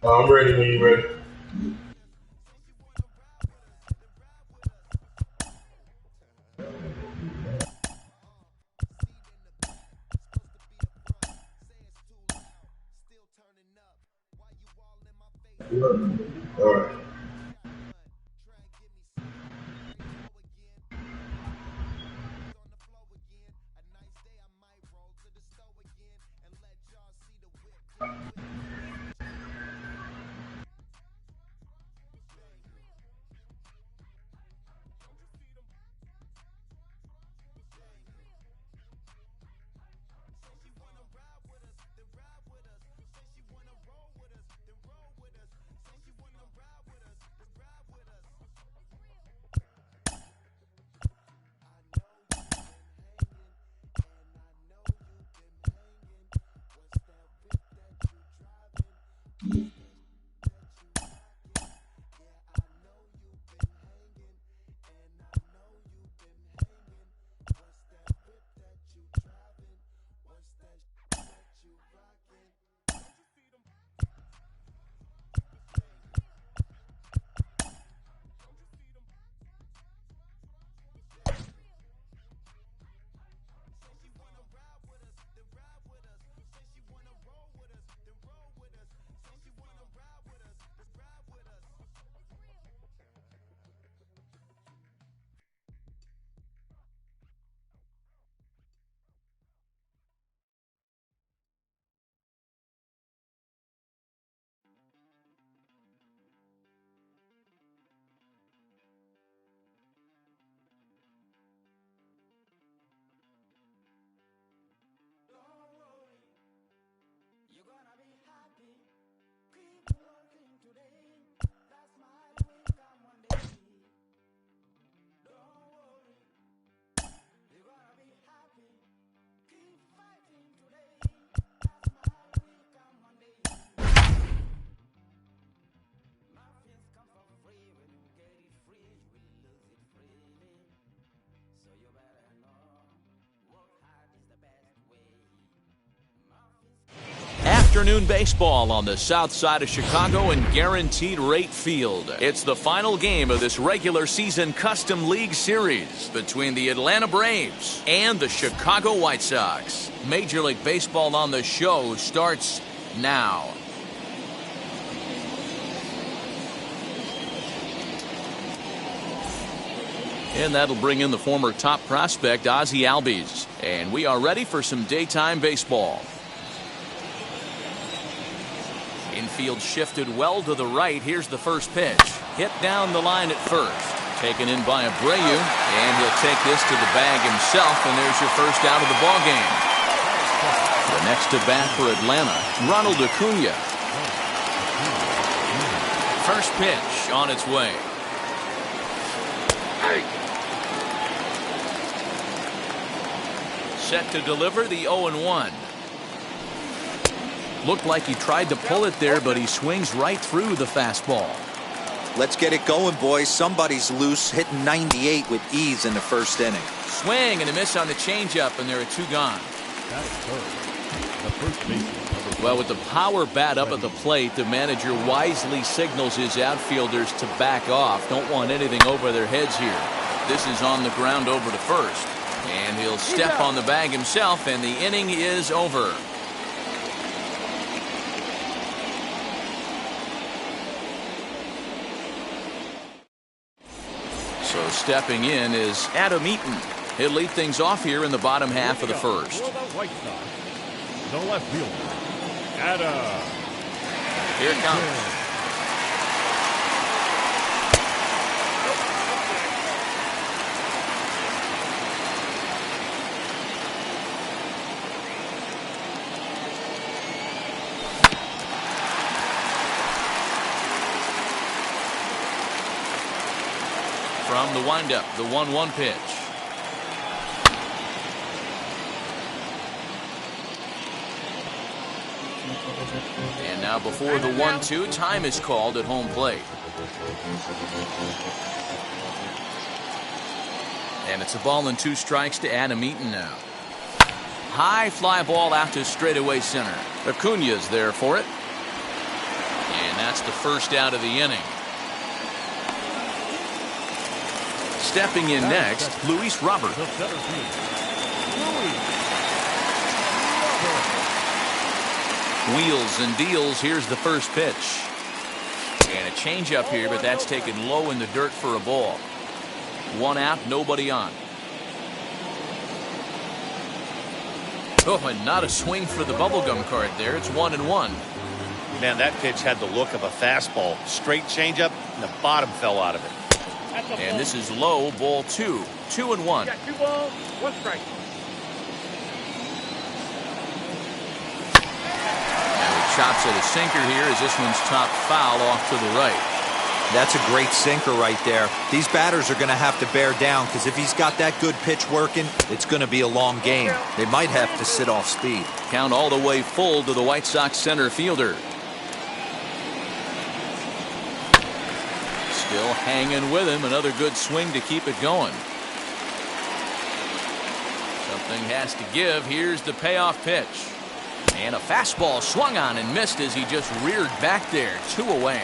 I'm ready when you're ready. All right. Afternoon baseball on the south side of Chicago and Guaranteed Rate Field. It's the final game of this regular season Custom League Series between the Atlanta Braves and the Chicago White Sox. Major League Baseball on the show starts now. And that'll bring in the former top prospect Ozzie Albies. And we are ready for some daytime baseball. Infield shifted well to the right. Here's the first pitch. Hit down the line at first. Taken in by Abreu. And he'll take this to the bag himself. And there's your first out of the ballgame. The next to bat for Atlanta, Ronald Acuna. First pitch on its way. Set to deliver the 0-1. Looked like he tried to pull it there, but he swings right through the fastball. Let's get it going, boys. Somebody's loose, hitting 98 with ease in the first inning. Swing and a miss on the changeup, and there are two gone. Well, with the power bat up at the plate, the manager wisely signals his outfielders to back off. Don't want anything over their heads here. This is on the ground over to first. And he'll step on the bag himself, and the inning is over. So stepping in is Adam Eaton. He'll lead things off here in the bottom half of the first. The left fielder, Adam. Here it comes. From the windup, the 1-1 pitch. And now before the 1-2, time is called at home plate. And it's a ball and 2 strikes to Adam Eaton now. High fly ball out to straightaway center. Acuna's there for it. And that's the first out of the inning. Stepping in next, Luis Robert. The center fielder, Luis Robert. Wheels and deals. Here's the first pitch. And a changeup here, but that's taken low in the dirt for a ball. One out, nobody on. Oh, and not a swing for the bubblegum card there. It's 1-1. Man, that pitch had the look of a fastball. Straight changeup, and the bottom fell out of it. And this is low, ball 2. 2-1. Got 2 balls, 1 strike. Now he chops at a sinker here as this one's top foul off to the right. That's a great sinker right there. These batters are going to have to bear down because if he's got that good pitch working, it's going to be a long game. They might have to sit off speed. Count all the way full to the White Sox center fielder. Still hanging with him. Another good swing to keep it going. Something has to give. Here's the payoff pitch. And a fastball swung on and missed as he just reared back there. 2 away.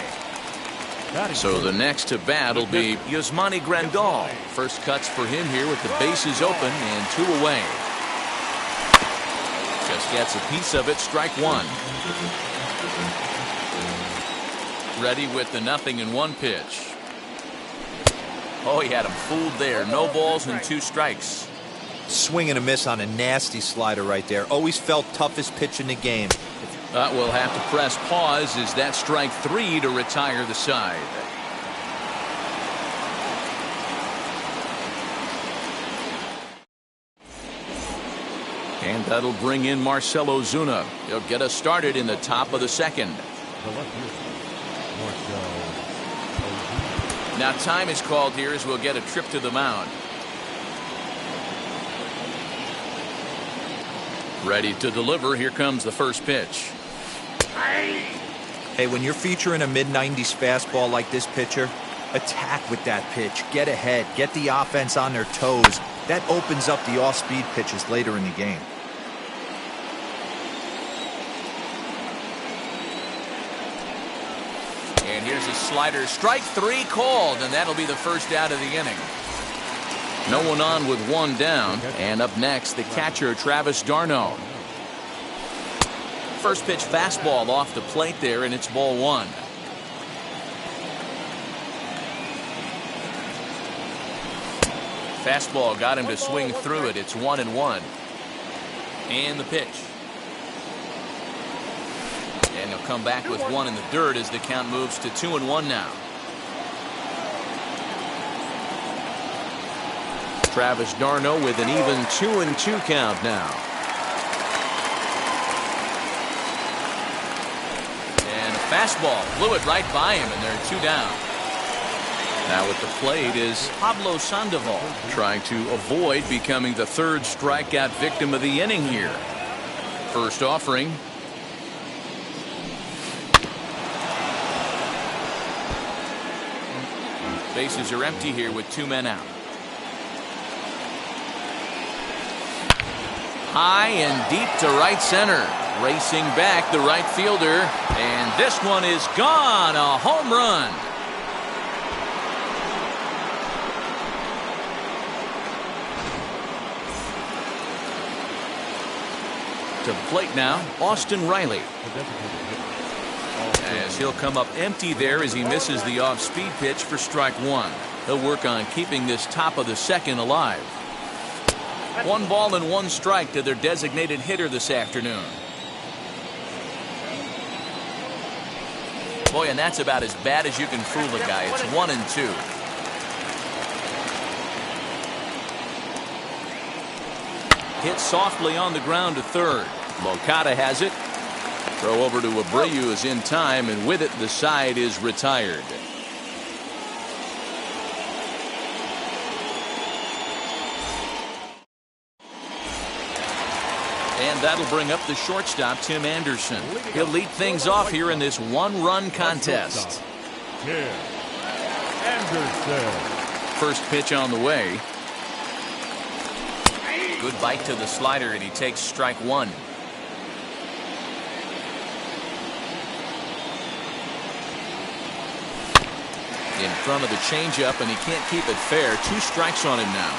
So the next to bat will be Yasmani Grandal. First cuts for him here with the bases open and 2 away. Just gets a piece of it. Strike 1. Ready with the 0-1 pitch. Oh, he had him fooled there. No balls and 2 strikes. Swing and a miss on a nasty slider right there. Always felt toughest pitch in the game. We'll have to press pause as that strike 3 to retire the side. And that'll bring in Marcell Ozuna. He'll get us started in the top of the second. The left fielder, Marcell Ozuna. Now time is called here as we'll get a trip to the mound. Ready to deliver. Here comes the first pitch. Hey, when you're featuring a mid-90s fastball like this pitcher, attack with that pitch. Get ahead. Get the offense on their toes. That opens up the off-speed pitches later in the game. And here's a slider. Strike 3 called, and that'll be the first out of the inning. No one on with 1 down. And up next, the catcher, Travis d'Arnaud. First pitch fastball off the plate there, and it's ball 1. Fastball got him to swing through it. It's 1-1. And the pitch. And he'll come back with 1 in the dirt as the count moves to 2-1 now. Travis d'Arnaud with an even 2-2 count now. And a fastball blew it right by him, and they're 2 down. Now at the plate is Pablo Sandoval, trying to avoid becoming the 3rd strikeout victim of the inning here. First offering. Bases are empty here with 2 men out. High and deep to right center. Racing back the right fielder. And this one is gone. A home run. To the plate now, Austin Riley. As he'll come up empty there as he misses the off-speed pitch for strike 1. He'll work on keeping this top of the second alive. 1 ball and 1 strike to their designated hitter this afternoon. Boy, and that's about as bad as you can fool a guy. It's 1-2. Hit softly on the ground to third. Moncada has it. Throw over to Abreu is in time, and with it the side is retired. And that'll bring up the shortstop, Tim Anderson. He'll lead things off here in this 1-run contest. Tim Anderson. First pitch on the way. Good bite to the slider, and he takes strike 1. front of the changeup, and he can't keep it fair. 2 strikes on him now.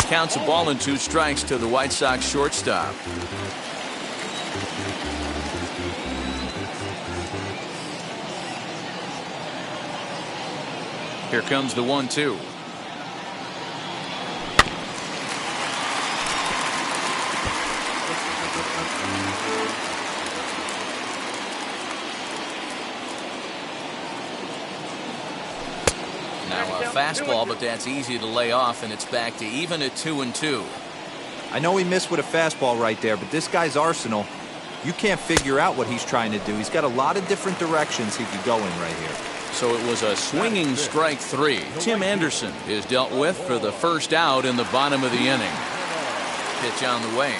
Counts a ball and 2 strikes to the White Sox shortstop. Here comes the 1-2. Now a fastball, but that's easy to lay off, and it's back to even at 2-2. I know he missed with a fastball right there, but this guy's arsenal, you can't figure out what he's trying to do. He's got a lot of different directions he could go in right here. So it was a swinging strike 3. Tim Anderson is dealt with for the first out in the bottom of the inning. Pitch on the way.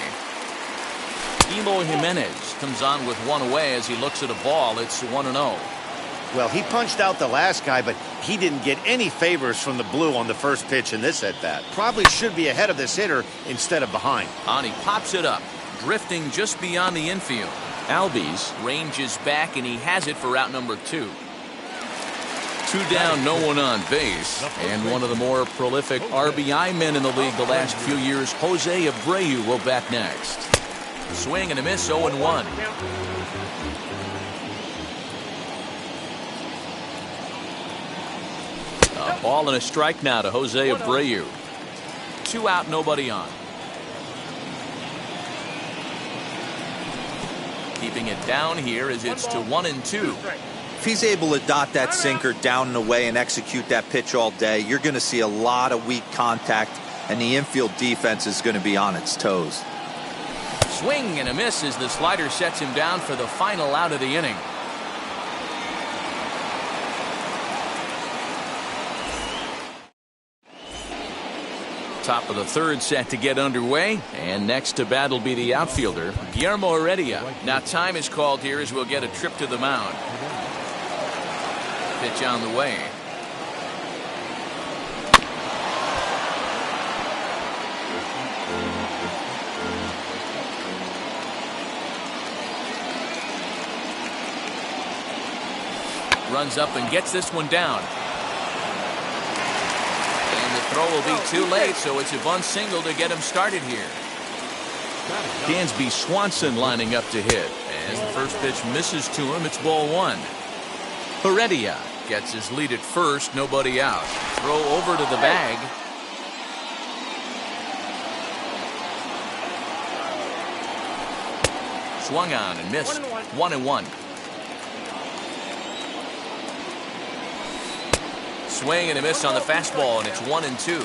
Eloy Jimenez comes on with 1 away as he looks at a ball. It's 1-0. Well, he punched out the last guy, but he didn't get any favors from the blue on the first pitch in this at-bat. Probably should be ahead of this hitter instead of behind. And he pops it up, drifting just beyond the infield. Albies ranges back, and he has it for out number 2. 2 down, no one on base. And one of the more prolific RBI men in the league the last few years, Jose Abreu, will bat next. Swing and a miss, 0-1. A ball and a strike now to Jose Abreu. 2 out, nobody on. Keeping it down here as it's to 1-2. If he's able to dot that sinker down and away and execute that pitch all day, you're going to see a lot of weak contact, and the infield defense is going to be on its toes. Swing and a miss as the slider sets him down for the final out of the inning. Top of the 3rd set to get underway, and next to bat will be the outfielder, Guillermo Heredia. Now time is called here as we'll get a trip to the mound. Pitch on the way. Runs up and gets this one down. And the throw will be too late, so it's a bunt single to get him started here. Dansby Swanson lining up to hit. As the first pitch misses to him, it's ball 1. Heredia gets his lead at first, nobody out. Throw over to the bag. Swung on and missed. 1-1. Swing and a miss on the fastball, and it's 1-2.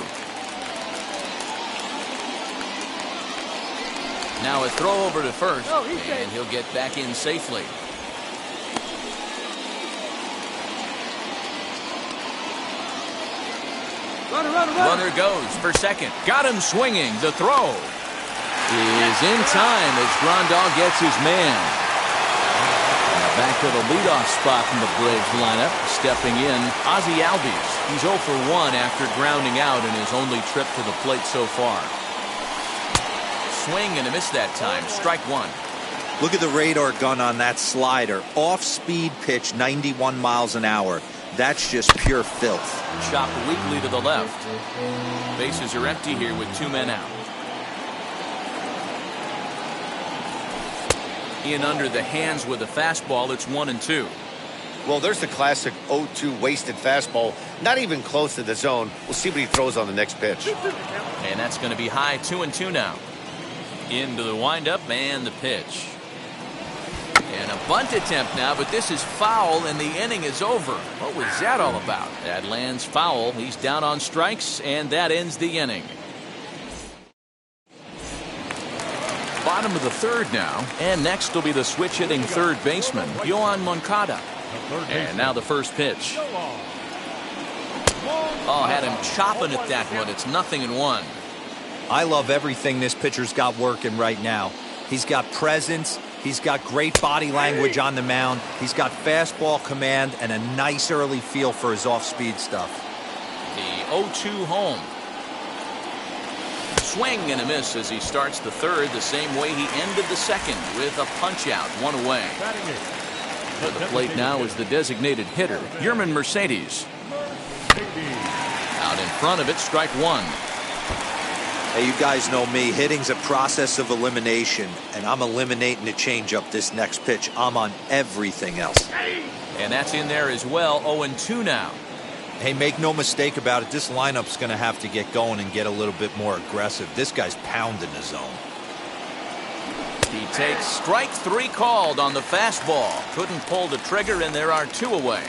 Now a throw over to first, and he'll get back in safely. Runner goes for second. Got him swinging. The throw is in time as Grandal gets his man. Back to the leadoff spot in the Braves lineup. Stepping in, Ozzie Albies. He's 0 for 1 after grounding out in his only trip to the plate so far. Swing and a miss that time. Strike 1. Look at the radar gun on that slider. Off-speed pitch, 91 miles an hour. That's just pure filth. Chopped weakly to the left. Bases are empty here with 2 men out. In under the hands with a fastball. It's 1-2. Well, there's the classic 0-2 wasted fastball. Not even close to the zone. We'll see what he throws on the next pitch. And that's going to be high. 2-2 now. Into the windup and the pitch. And a bunt attempt now, but this is foul, and the inning is over. What was that all about? That lands foul. He's down on strikes, and that ends the inning. Bottom of the 3rd now, and next will be the switch-hitting 3rd baseman, Yoan Moncada. And now the first pitch. Oh, had him chopping at that one. It's 0-1. I love everything this pitcher's got working right now. He's got presence. He's got great body language on the mound. He's got fastball command and a nice early feel for his off-speed stuff. The 0-2 home. Swing and a miss as he starts the third the same way he ended the second, with a punch-out, one away. Batting eighth. At the plate now is the designated hitter, Yerman Mercedes. Out in front of it, strike one. Hey, you guys know me. Hitting's a process of elimination, and I'm eliminating the changeup this next pitch. I'm on everything else. And that's in there as well, 0-2 now. Hey, make no mistake about it, this lineup's going to have to get going and get a little bit more aggressive. This guy's pounding the zone. He takes strike three called on the fastball. Couldn't pull the trigger, and there are two away.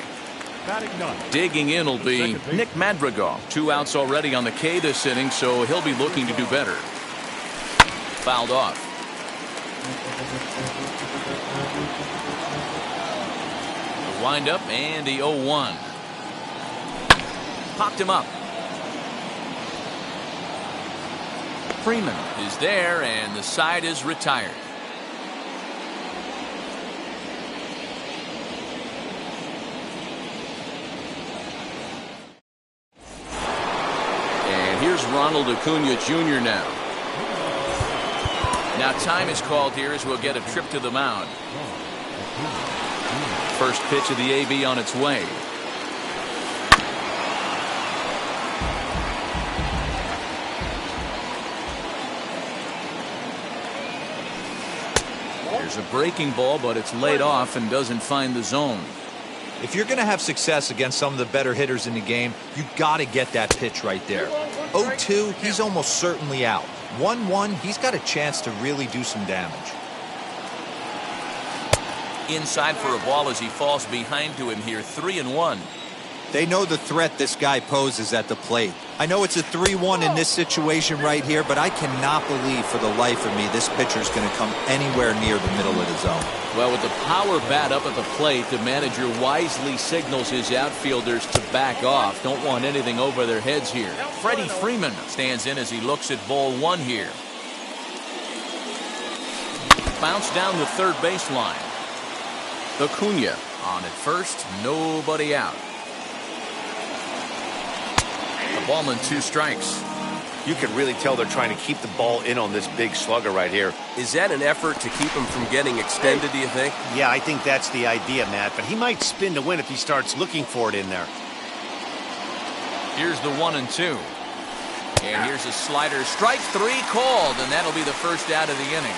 Batting ninth. Digging in will be Nick Madrigal. 2 outs already on the K this inning, so he'll be looking to do better. Fouled off. The windup and the 0-1. Popped him up. Freeman is there, and the side is retired. And here's Ronald Acuna Jr. now. Now time is called here as we'll get a trip to the mound. First pitch of the AB on its way. There's a breaking ball, but it's laid off and doesn't find the zone. If you're going to have success against some of the better hitters in the game, you got to get that pitch right there. 0-2, he's almost certainly out. 1-1, he's got a chance to really do some damage. Inside for a ball as he falls behind to him here, 3-1. They know the threat this guy poses at the plate. I know it's a 3-1 in this situation right here, but I cannot believe for the life of me this pitcher's going to come anywhere near the middle of the zone. Well, with the power bat up at the plate, the manager wisely signals his outfielders to back off. Don't want anything over their heads here. Freddie Freeman stands in as he looks at ball one here. Bounce down the third baseline. Acuna on at first, nobody out. A ball and 2 strikes. You can really tell they're trying to keep the ball in on this big slugger right here. Is that an effort to keep him from getting extended, do you think? Yeah, I think that's the idea, Matt, but he might spin to win if he starts looking for it in there. Here's the 1-2. And here's a slider. Strike 3 called, and that'll be the first out of the inning.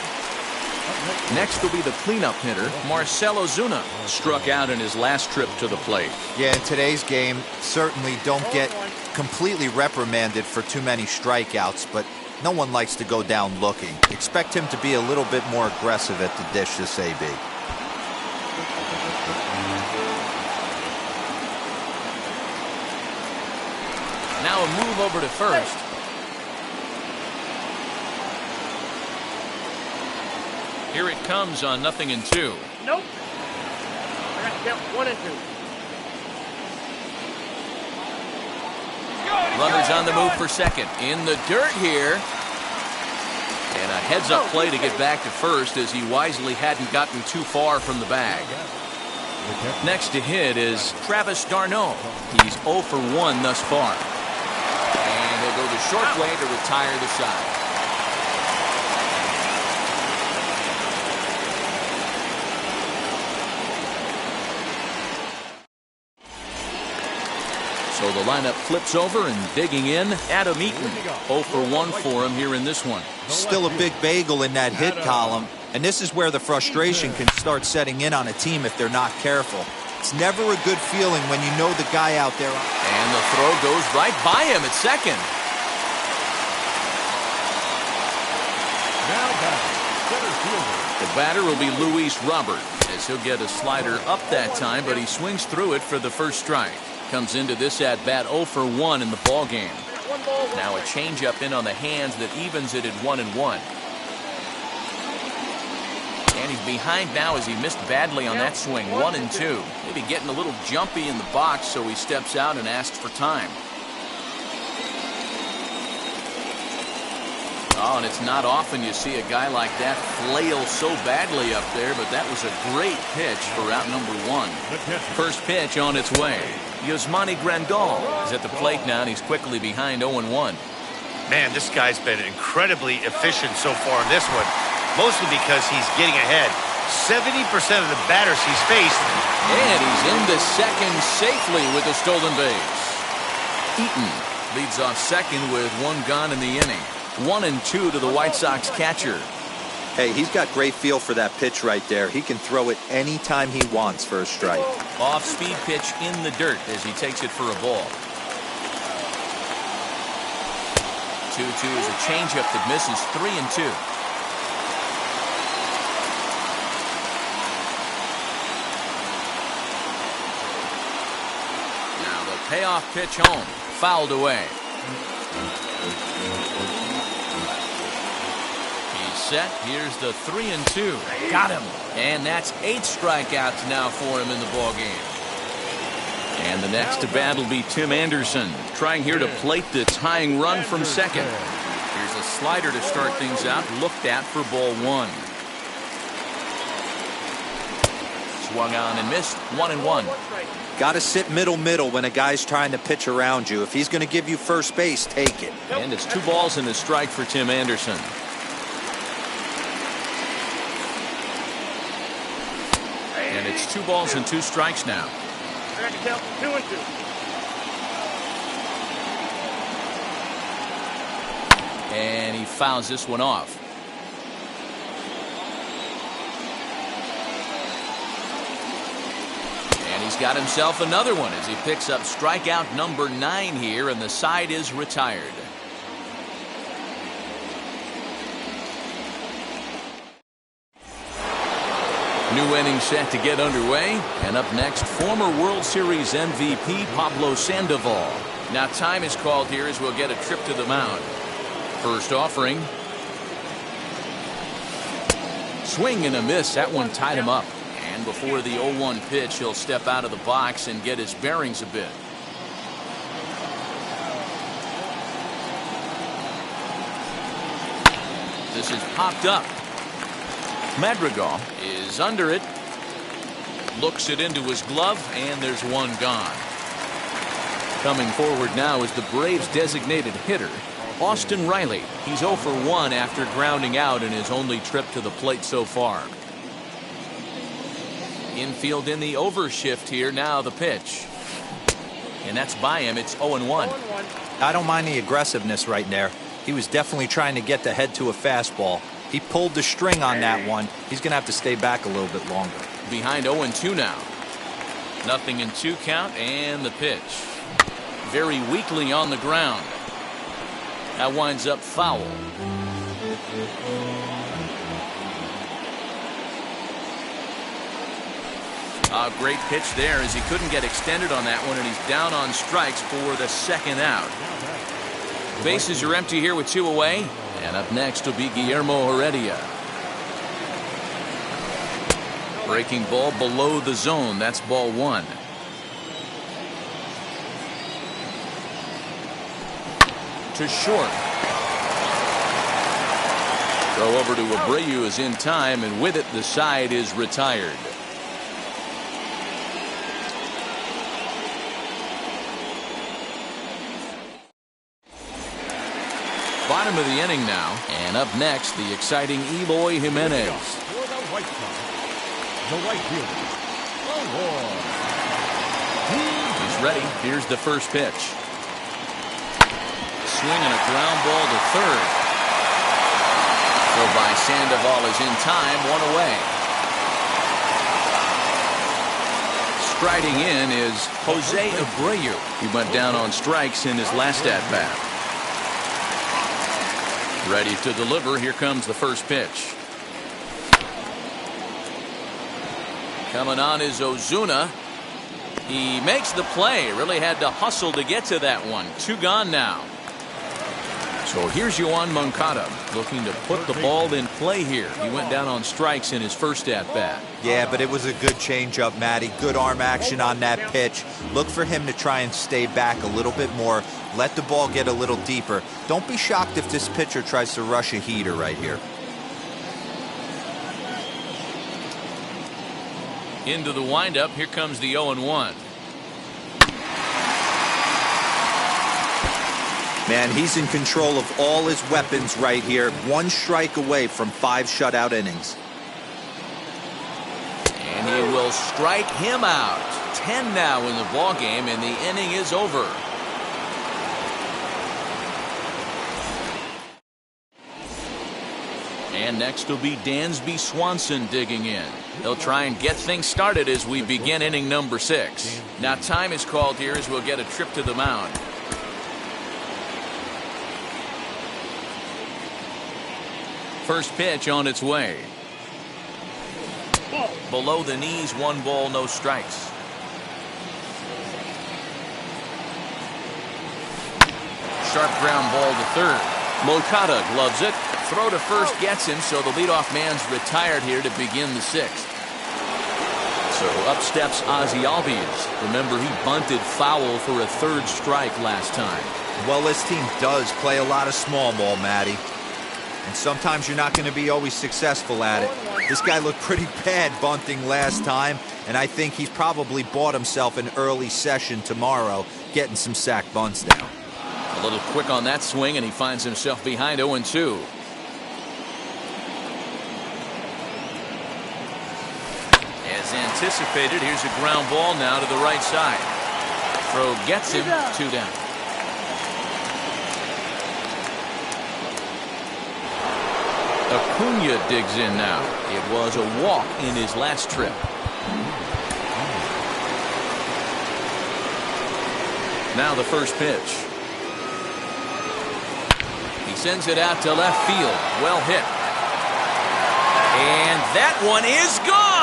Next will be the cleanup hitter, Marcell Ozuna. Struck out in his last trip to the plate. Yeah, in today's game, certainly don't get completely reprimanded for too many strikeouts, but no one likes to go down looking. Expect him to be a little bit more aggressive at the dish this AB. Now a move over to first. Here it comes on 0-2. Nope. I got to count 1 and 2. Runners on the move for second. In the dirt here. And a heads-up play to get back to first as he wisely hadn't gotten too far from the bag. Next to hit is Travis d'Arnaud. He's 0 for 1 thus far. And he'll go the short way to retire the side. So the lineup flips over, and digging in, Adam Eaton. 0 for 1 for him here in this one. Still a big bagel in that hit column, and this is where the frustration can start setting in on a team if they're not careful. It's never a good feeling when you know the guy out there. And the throw goes right by him at second. Now batting, center fielder. The batter will be Luis Robert, as he'll get a slider up that time, but he swings through it for the first strike. Comes into this at-bat 0 for 1 in the ball game. Now a changeup in on the hands that evens it at 1-1. And he's behind now as he missed badly on that swing. 1-2. Maybe getting a little jumpy in the box, so he steps out and asks for time. Oh, and it's not often you see a guy like that flail so badly up there, but that was a great pitch for out number 1. First pitch on its way. Yasmani Grandal is at the plate now, and he's quickly behind 0-1. Man, this guy's been incredibly efficient so far in this one, mostly because he's getting ahead. 70% of the batters he's faced. And he's into second safely with a stolen base. Eaton leads off second with one gone in the inning. 1-2 to the White Sox catcher. Hey, he's got great feel for that pitch right there. He can throw it anytime he wants for a strike. Off-speed pitch in the dirt as he takes it for a ball. 2-2 is a changeup that misses. 3-2. Now the payoff pitch home. Fouled away. He's set. Here's the 3-2. Got him. And that's 8 strikeouts now for him in the ballgame. And the next to bat will be Tim Anderson, trying here to plate the tying run from second. Here's a slider to start things out, looked at for ball 1. Swung on and missed. 1-1. Got to sit middle when a guy's trying to pitch around you. If he's going to give you first base, take it. And it's 2 balls and a strike for Tim Anderson. And it's 2 balls and 2 strikes now. 2-2. And he fouls this one off. And he's got himself another one as he picks up strikeout number 9 here, and the side is retired. New inning set to get underway, and up next, former World Series MVP Pablo Sandoval. Now time is called here as we'll get a trip to the mound. First offering. Swing and a miss. That one tied him up. And before the 0-1 pitch, he'll step out of the box and get his bearings a bit. This is popped up. Madrigal is under it. Looks it into his glove, and there's one gone. Coming forward now is the Braves' designated hitter, Austin Riley. He's 0 for 1 after grounding out in his only trip to the plate so far. Infield in the overshift here. Now the pitch. And that's by him. It's 0-1. I don't mind the aggressiveness right there. He was definitely trying to get the head to a fastball. He pulled the string on that one. He's going to have to stay back a little bit longer. Behind 0-2 now. Nothing in 2 count, and the pitch. Very weakly on the ground. That winds up foul. A great pitch there as he couldn't get extended on that one, and he's down on strikes for the second out. Bases are empty here with 2 away. And up next will be Guillermo Heredia. Breaking ball below the zone. That's ball 1. To short. Throw over to Abreu is in time, and with it the side is retired. Bottom of the inning now, and up next the exciting Eloy Jimenez. For the White Sox, the right fielder, Award. He's ready. Here's the first pitch. Swinging a ground ball to third. Throw by Sandoval is in time. 1 away. Striding in is Jose Abreu. He went down on strikes in his last at bat. Ready to deliver. Here comes the first pitch. Coming on is Ozuna. He makes the play. Really had to hustle to get to that one. 2 gone now. So here's Yoan Moncada looking to put the ball in play here. He went down on strikes in his first at-bat. Yeah, but it was a good changeup, Matty. Good arm action on that pitch. Look for him to try and stay back a little bit more. Let the ball get a little deeper. Don't be shocked if this pitcher tries to rush a heater right here. Into the windup. Here comes the 0-1. Man, he's in control of all his weapons right here. 1 strike away from 5 shutout innings. And he will strike him out. 10 now in the ballgame, and the inning is over. And next will be Dansby Swanson digging in. He'll try and get things started as we begin inning number 6. Now time is called here as we'll get a trip to the mound. First pitch on its way. Below the knees, 1 ball, no strikes. Sharp ground ball to third. Moncada gloves it. Throw to first gets him, so the leadoff man's retired here to begin the 6th. So up steps Ozzie Albies. Remember, he bunted foul for a 3rd strike last time. Well, this team does play a lot of small ball, Matty. And sometimes you're not going to be always successful at it. This guy looked pretty bad bunting last time, and I think he's probably bought himself an early session tomorrow, getting some sack bunts down. A little quick on that swing, and he finds himself behind 0-2. As anticipated, here's a ground ball now to the right side. Throw gets him, 2 down. Acuna digs in now. It was a walk in his last trip. Now the first pitch. He sends it out to left field. Well hit. And that one is gone.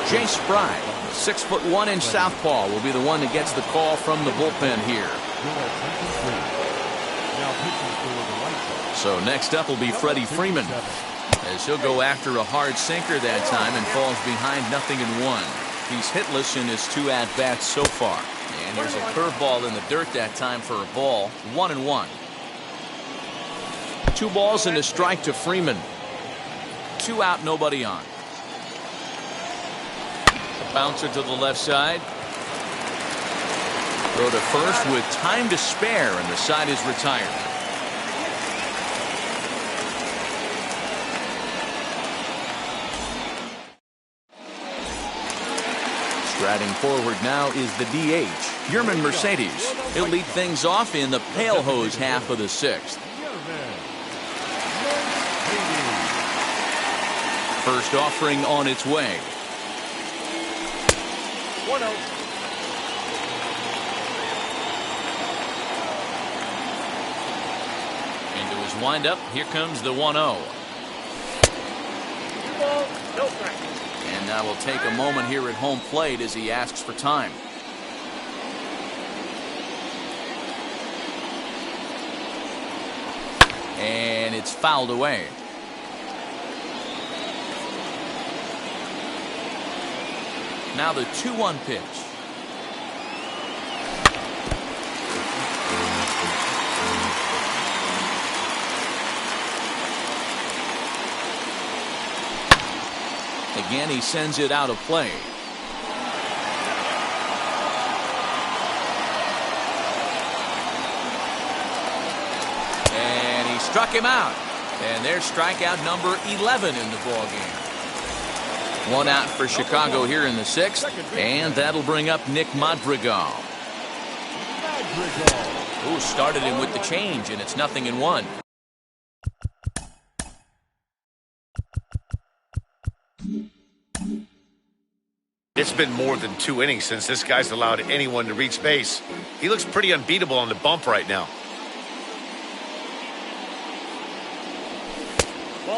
Chase Fry, 6'1" southpaw, will be the one that gets the call from the bullpen here. So next up will be Freddie Freeman, as he'll go after a hard sinker that time and falls behind 0-1. He's hitless in his 2 at-bats so far. And here's a curveball in the dirt that time for a ball. 1-1. 2 balls and a strike to Freeman. 2 out, nobody on. Bouncer to the left side. Throw to first with time to spare, and the side is retired. Striding forward now is the DH, Yerman Mercedes. He'll lead things off in the pale hose half of the 6th. First offering on its way. 1-0. Into his windup, here comes the 1-0. 2 balls, no strikes. And now we'll take a moment here at home plate as he asks for time. And it's fouled away. Now the 2-1 pitch. Again, he sends it out of play. And he struck him out. And there's strikeout number 11 in the ballgame. 1 out for Chicago here in the 6th, and that'll bring up Nick Madrigal. Who started him with the change, and it's 0-1. It's been more than 2 innings since this guy's allowed anyone to reach base. He looks pretty unbeatable on the bump right now.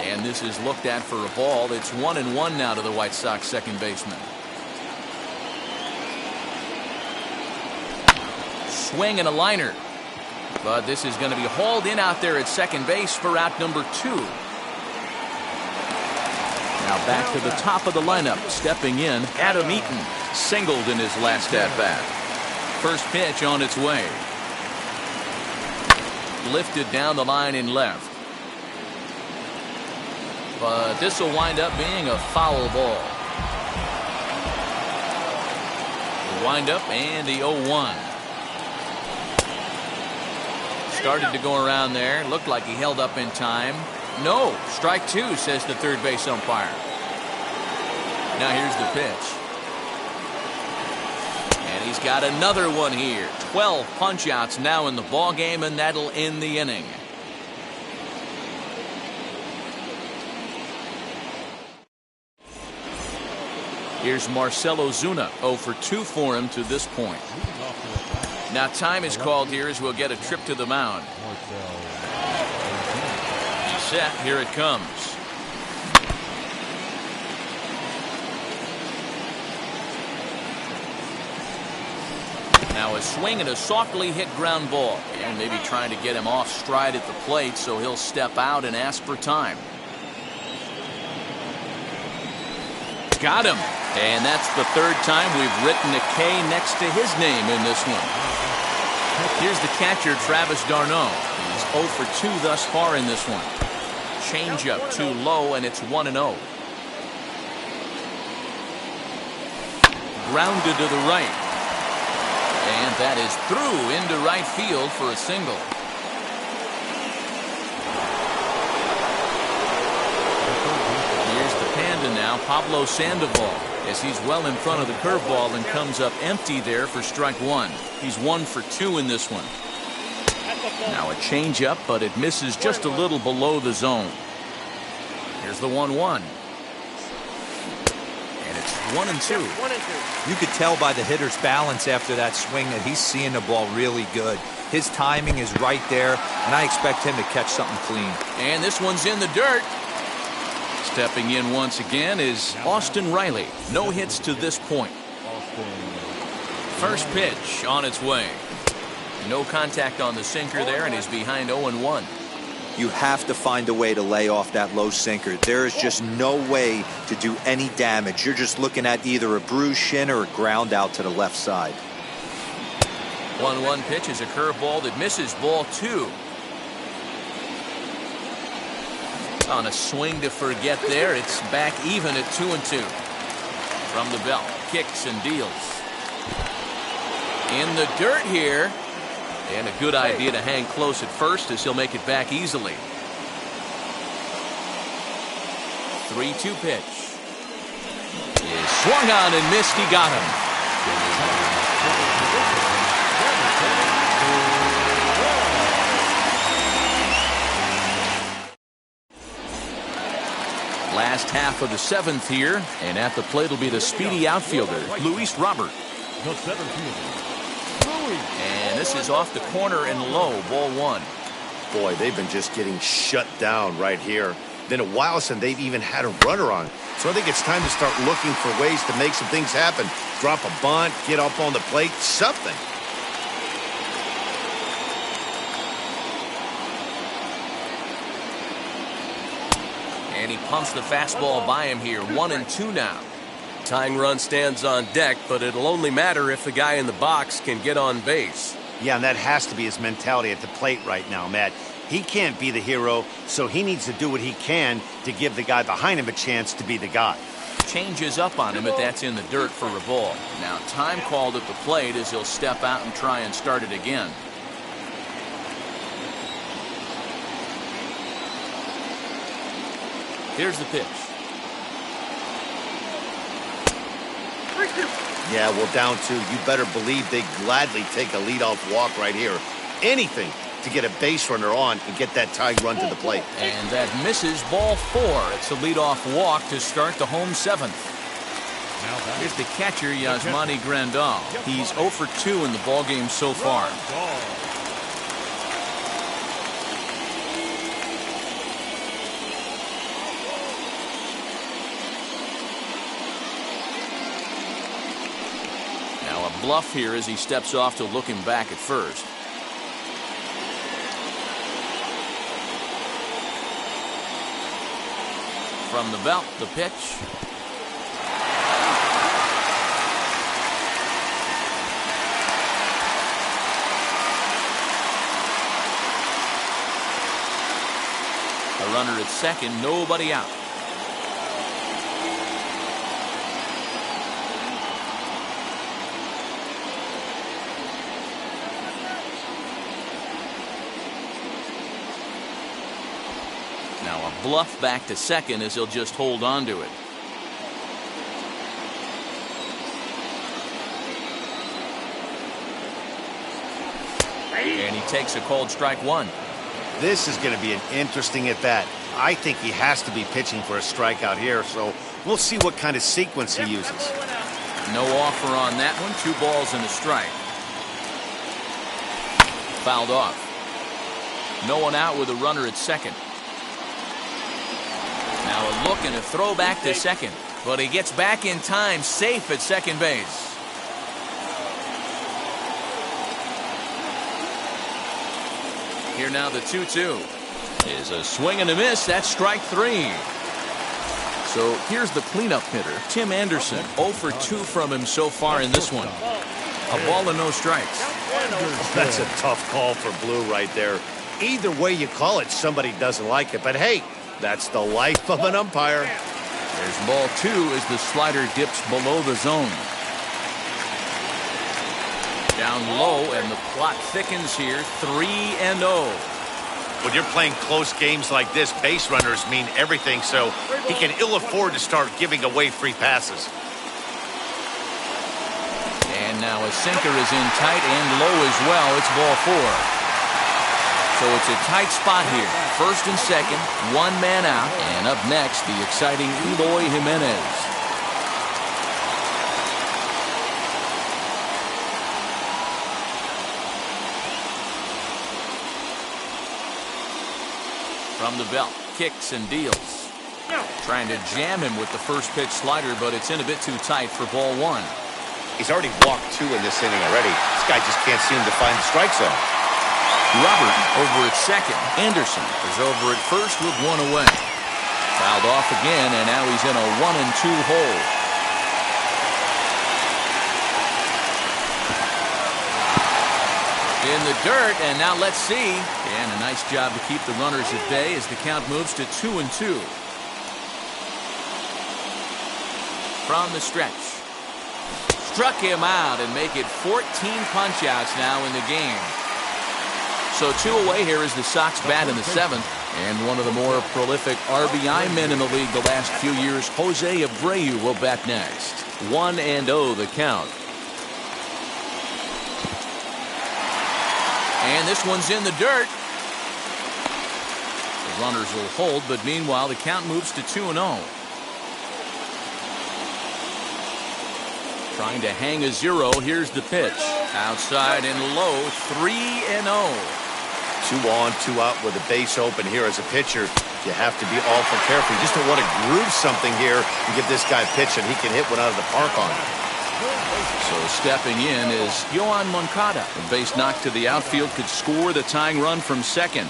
And this is looked at for a ball. It's 1-1 now to the White Sox second baseman. Swing and a liner. But this is going to be hauled in out there at second base for out number 2. Now back to the top of the lineup. Stepping in, Adam Eaton. Singled in his last at-bat. First pitch on its way. Lifted down the line in left. but this will wind up being a foul ball. Wind up and the 0-1. Started to go around there. Looked like he held up in time. No, strike two, says the third base umpire. Now here's the pitch. And he's got another one here. 12 punch-outs now in the ball game, and that'll end the inning. Here's Marcell Ozuna, 0 for 2 for him to this point. Now time is called here as we'll get a trip to the mound. He's set. Here it comes. Now a swing and a softly hit ground ball. And maybe trying to get him off stride at the plate, so he'll step out and ask for time. Got him. And that's the third time we've written a K next to his name in this one. Here's the catcher, Travis d'Arnaud. He's 0 for 2 thus far in this one. Changeup too low, and it's 1-0. Grounded to the right. And that is through into right field for a single. Here's the Panda now, Pablo Sandoval, as he's well in front of the curveball and comes up empty there for strike one. He's 1 for 2 in this one. Now a changeup, but it misses just a little below the zone. Here's the 1-1. And it's 1-2. You could tell by the hitter's balance after that swing that he's seeing the ball really good. His timing is right there, and I expect him to catch something clean. And this one's in the dirt. Stepping in once again is Austin Riley. No hits to this point. First pitch on its way. No contact on the sinker there, and he's behind 0-1. You have to find a way to lay off that low sinker. There is just no way to do any damage. You're just looking at either a bruised shin or a ground out to the left side. 1-1 pitch is a curveball that misses, ball 2. On a swing to forget there, it's back even at 2-2. From the belt, kicks and deals. In the dirt here. And a good idea to hang close at first as he'll make it back easily. 3-2 pitch. Is swung on and missed. He got him. Last half of the 7th here, and at the plate will be the speedy outfielder, Luis Robert. The 7th fielder, And this is off the corner and low, ball 1. Boy, they've been just getting shut down right here. Been a while since they've even had a runner on. So I think it's time to start looking for ways to make some things happen. Drop a bunt, get up on the plate, something. And he pumps the fastball by him here. 1-2 now. Tying run stands on deck, but it'll only matter if the guy in the box can get on base. Yeah, and that has to be his mentality at the plate right now, Matt. He can't be the hero, so he needs to do what he can to give the guy behind him a chance to be the guy. Changes up on him, but that's in the dirt for a ball. Now time called at the plate as he'll step out and try and start it again. Here's the pitch. Yeah, well, down 2, you better believe they gladly take a leadoff walk right here. Anything to get a base runner on and get that tying run to the plate. And that misses, ball 4. It's a leadoff walk to start the home 7th. Here's the catcher, Yasmani Grandal. He's 0 for 2 in the ballgame so far. Now a bluff here as he steps off to look him back at first. From the belt, the pitch. A runner at second, nobody out. Now a bluff back to second as he'll just hold on to it. And he takes a called strike one. This is going to be an interesting at bat. I think he has to be pitching for a strikeout here, so we'll see what kind of sequence he uses. No offer on that one. 2 balls and a strike. Fouled off. No one out with a runner at second. Now a look and a throw back to second. But he gets back in time, safe at second base. Here now the 2-2 is a swing and a miss. That's strike 3. So here's the cleanup hitter, Tim Anderson. 0 for 2 from him so far in this one. A ball and no strikes. That's a tough call for Blue right there. Either way you call it, somebody doesn't like it. But hey, that's the life of an umpire. There's ball 2 as the slider dips below the zone. Down low, and the plot thickens here. 3-0. When you're playing close games like this, base runners mean everything, so he can ill afford to start giving away free passes. And now a sinker is in tight and low as well. It's ball 4. So it's a tight spot here. First and second, 1 man out. And up next, the exciting Eloy Jimenez. From the belt, kicks and deals. Trying to jam him with the first pitch slider, but it's in a bit too tight for ball 1. He's already walked 2 in this inning already. This guy just can't seem to find the strike zone. Robert over at second. Anderson is over at first with 1 away. Fouled off again, and now he's in a 1-2 hole. In the dirt, and now let's see. And a nice job to keep the runners at bay as the count moves to 2-2. From the stretch. Struck him out and make it 14 punch-outs now in the game. So 2 away here as the Sox bat in the 7th. And one of the more prolific RBI men in the league the last few years, Jose Abreu, will bat next. 1-0 the count. And this one's in the dirt. The runners will hold, but meanwhile the count moves to 2-0. Trying to hang a 0. Here's the pitch. Outside and low. 3-0. 2 on, 2 out with the base open here as a pitcher. You have to be awful careful. You just don't want to groove something here and give this guy a pitch and he can hit one out of the park on it. So stepping in is Yoan Moncada. A base knock to the outfield could score the tying run from second.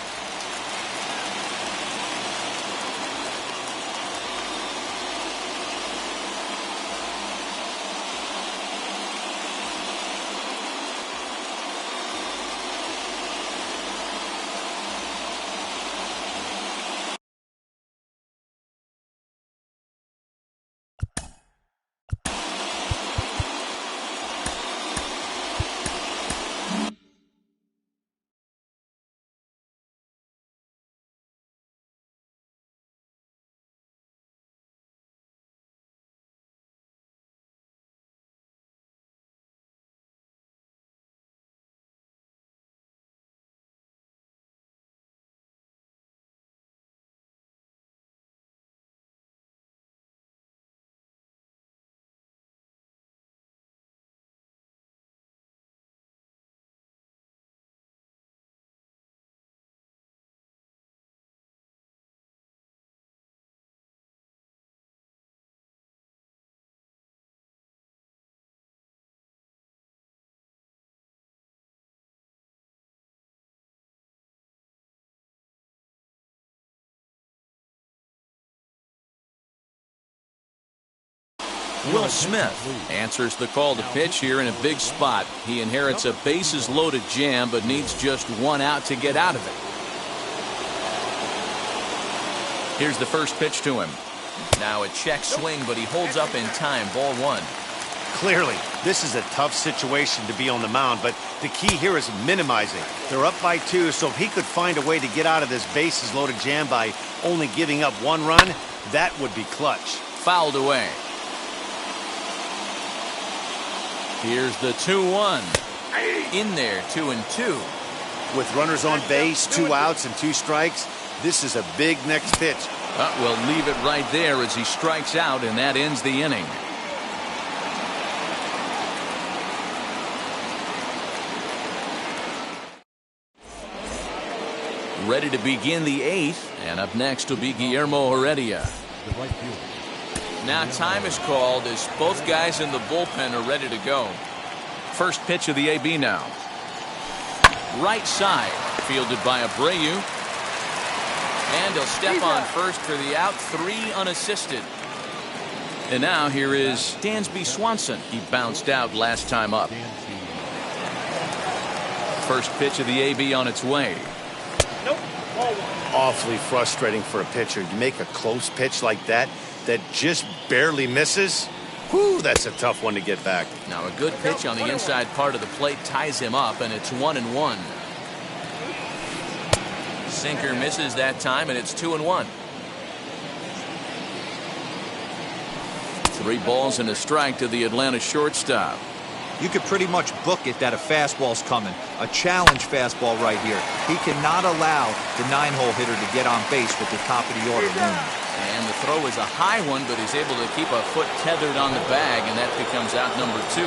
Will Smith answers the call to pitch here in a big spot. He inherits a bases loaded jam, but needs just 1 out to get out of it. Here's the first pitch to him. Now a check swing, but he holds up in time. Ball 1. Clearly, this is a tough situation to be on the mound, but the key here is minimizing. They're up by 2, so if he could find a way to get out of this bases-loaded jam by only giving up 1 run, that would be clutch. Fouled away. Here's the 2-1. In there, 2-2. With runners on base, 2 outs and 2 strikes, this is a big next pitch. We'll leave it right there as he strikes out, and that ends the inning. Ready to begin the 8th, and up next will be Guillermo Heredia. The right fielder. Now time is called as both guys in the bullpen are ready to go. First pitch of the AB now. Right side, fielded by Abreu. And he'll step on first for the out, 3 unassisted. And now here is Dansby Swanson. He bounced out last time up. First pitch of the AB on its way. Nope. Ball 1. Awfully frustrating for a pitcher. You make a close pitch like that just barely misses. Whew, that's a tough one to get back. Now a good pitch on the inside part of the plate ties him up, and it's 1-1. Sinker misses that time, and it's 2-1. 3 balls and a strike to the Atlanta shortstop. You could pretty much book it that a fastball's coming. A challenge fastball right here. He cannot allow the 9-hole hitter to get on base with the top of the order looming. And the throw is a high one, but he's able to keep a foot tethered on the bag, and that becomes out number 2.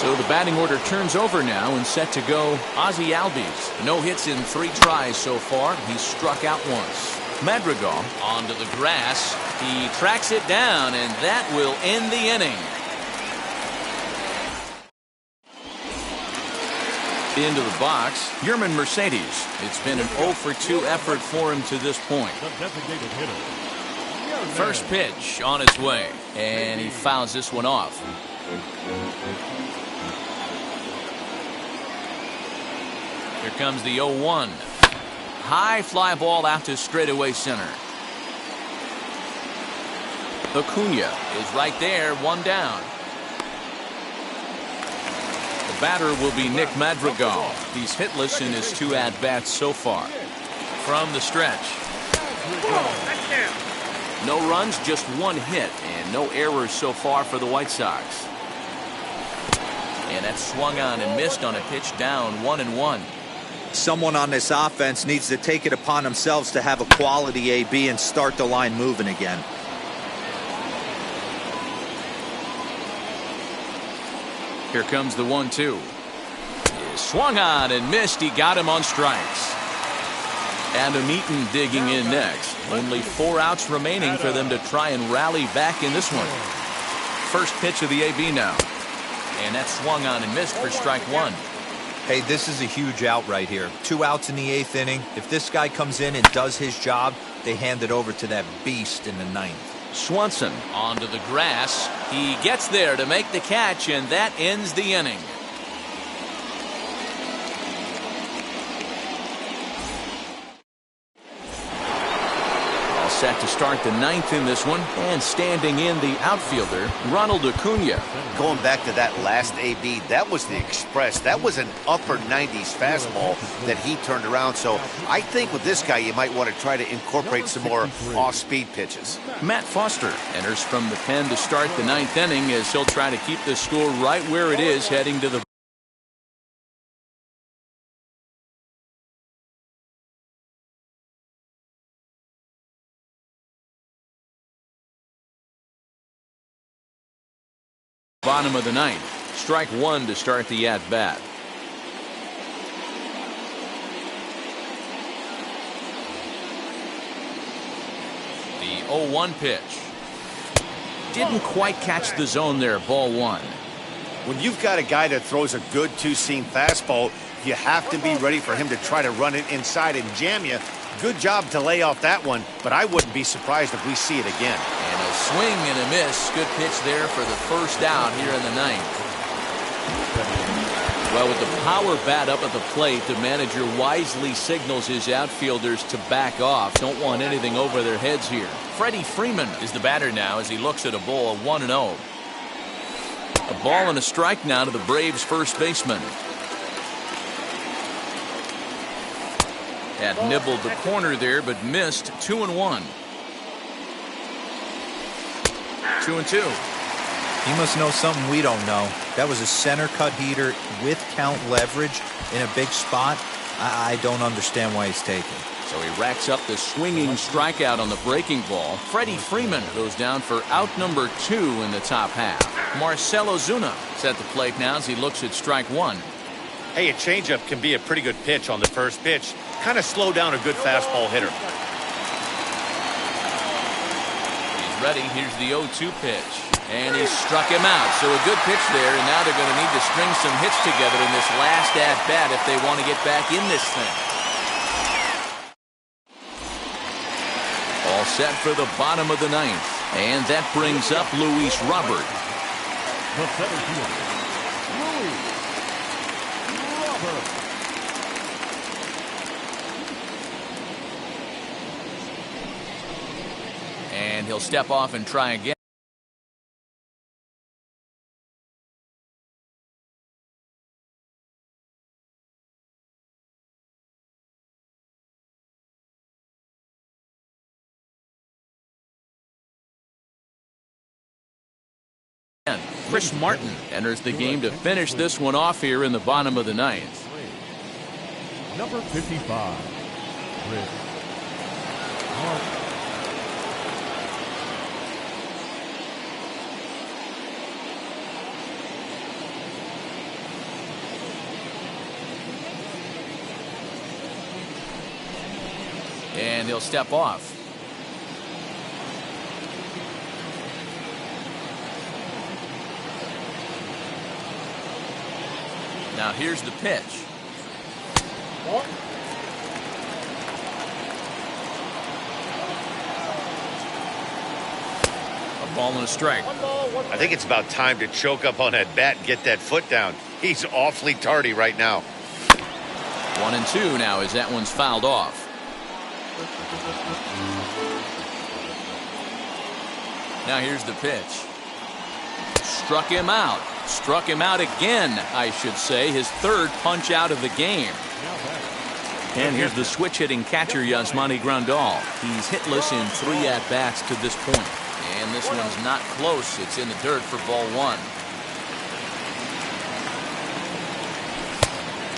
So the batting order turns over now and set to go Ozzie Albies. No hits in 3 tries so far. He's struck out once. Madrigal onto the grass. He tracks it down, and that will end the inning. Into the box, Yerman Mercedes. It's been an 0-for-2 effort for him to this point. The designated hitter. First pitch on its way, and he fouls this one off. Here comes the 0-1. High fly ball out to straightaway center. Acuna is right there, 1 down. The batter will be Nick Madrigal. He's hitless in his 2 at-bats so far. From the stretch. No runs, just 1 hit, and no errors so far for the White Sox. And that's swung on and missed on a pitch down, 1-1. Someone on this offense needs to take it upon themselves to have a quality AB and start the line moving again. Here comes the 1-2. Swung on and missed. He got him on strikes. Adam Eaton digging in next. Only 4 outs remaining for them to try and rally back in this one. First pitch of the AB now. And that's swung on and missed for strike 1. Hey, this is a huge out right here. 2 outs in the 8th inning. If this guy comes in and does his job, they hand it over to that beast in the 9th. Swanson onto the grass. He gets there to make the catch, and that ends the inning. All set to start the 9th in this one, and standing in the outfielder, Ronald Acuna. Going back to that last AB, that was the express. That was an upper 90s fastball that he turned around. So I think with this guy, you might want to try to incorporate some more off-speed pitches. Matt Foster enters from the pen to start the 9th inning as he'll try to keep the score right where it is heading to the bottom of the 9th. Strike 1 to start the at-bat. The 0-1 pitch. Didn't quite catch the zone there. Ball 1. When you've got a guy that throws a good 2-seam fastball, you have to be ready for him to try to run it inside and jam you. Good job to lay off that one, but I wouldn't be surprised if we see it again. And a swing and a miss. Good pitch there for the first out here in the 9th. Well, with the power bat up at the plate, the manager wisely signals his outfielders to back off. Don't want anything over their heads here. Freddie Freeman is the batter now as he looks at a ball 1-0. A ball and a strike now to the Braves first baseman. Had nibbled the corner there, but missed. 2-1. 2-2. He must know something we don't know. That was a center cut heater with count leverage in a big spot. I don't understand why he's taking. So he racks up the swinging strikeout on the breaking ball. Freddie Freeman goes down for out number 2 in the top half. Marcell Ozuna is at the plate now as he looks at strike 1. Hey, a changeup can be a pretty good pitch on the first pitch. Kind of slow down a good fastball hitter. He's ready. Here's the 0-2 pitch. And he struck him out. So a good pitch there, and now they're going to need to string some hits together in this last at-bat if they want to get back in this thing. All set for the bottom of the 9th. And that brings up Luis Robert. The center fielder, Luis Robert. And he'll step off and try again. Chris Martin enters the game to finish this one off here in the bottom of the 9th. Number 55, Chris Martin. And he'll step off. Now here's the pitch. A ball and a strike. I think it's about time to choke up on that bat and get that foot down. He's awfully tardy right now. 1-2 now as that one's fouled off. Now here's the pitch. Struck him out. Struck him out again, I should say. His third punch out of the game. And here's the switch-hitting catcher, Yasmani Grandal. He's hitless in 3 at-bats to this point. And this one's not close. It's in the dirt for ball 1.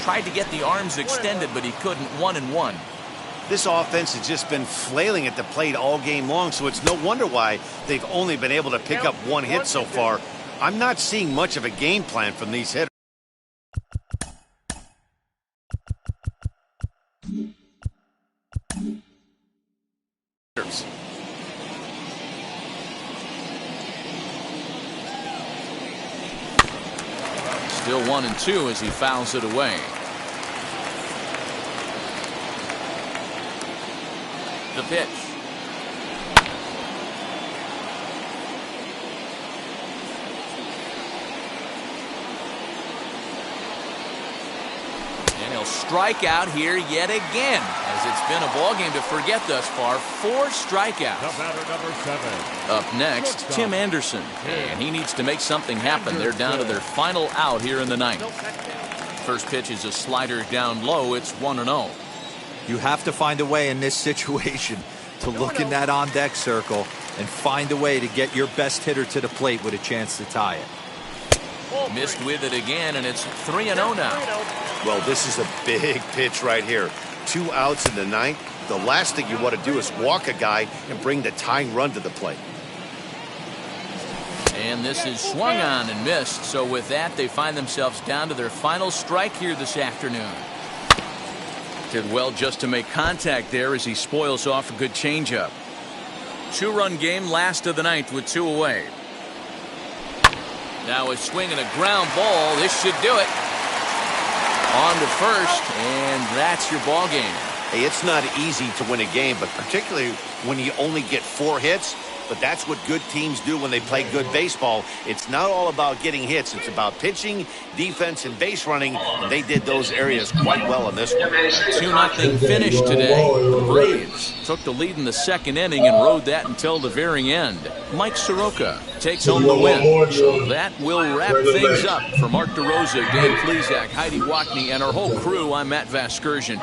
Tried to get the arms extended, but he couldn't. 1-1. This offense has just been flailing at the plate all game long, so it's no wonder why they've only been able to pick up 1 hit so far. I'm not seeing much of a game plan from these hitters. Still 1-2 as he fouls it away. The pitch. And he'll strike out here yet again, as it's been a ball game to forget thus far. 4 strikeouts. The batter, number 7. Up next, Tim Anderson, and he needs to make something happen. They're down to their final out here in the 9th. First pitch is a slider down low. It's 1-0. You have to find a way in this situation to look in that on-deck circle and find a way to get your best hitter to the plate with a chance to tie it. Missed with it again, and it's 3-0 now. Well, this is a big pitch right here. 2 outs in the 9th. The last thing you want to do is walk a guy and bring the tying run to the plate. And this is swung on and missed. So with that, they find themselves down to their final strike here this afternoon. Did well just to make contact there as he spoils off a good changeup. 2-run game, last of the 9th with 2 away. Now a swing and a ground ball. This should do it. On to first, and that's your ball game. Hey, it's not easy to win a game, but particularly when you only get 4 hits, but that's what good teams do when they play good baseball. It's not all about getting hits. It's about pitching, defense, and base running. And they did those areas quite well in this one. 2-0 finish today. The Braves took the lead in the second inning and rode that until the very end. Mike Soroka takes home the win. So that will wrap things up. For Mark DeRosa, Dan Plesac, Heidi Wackney, and our whole crew, I'm Matt Vasgersian.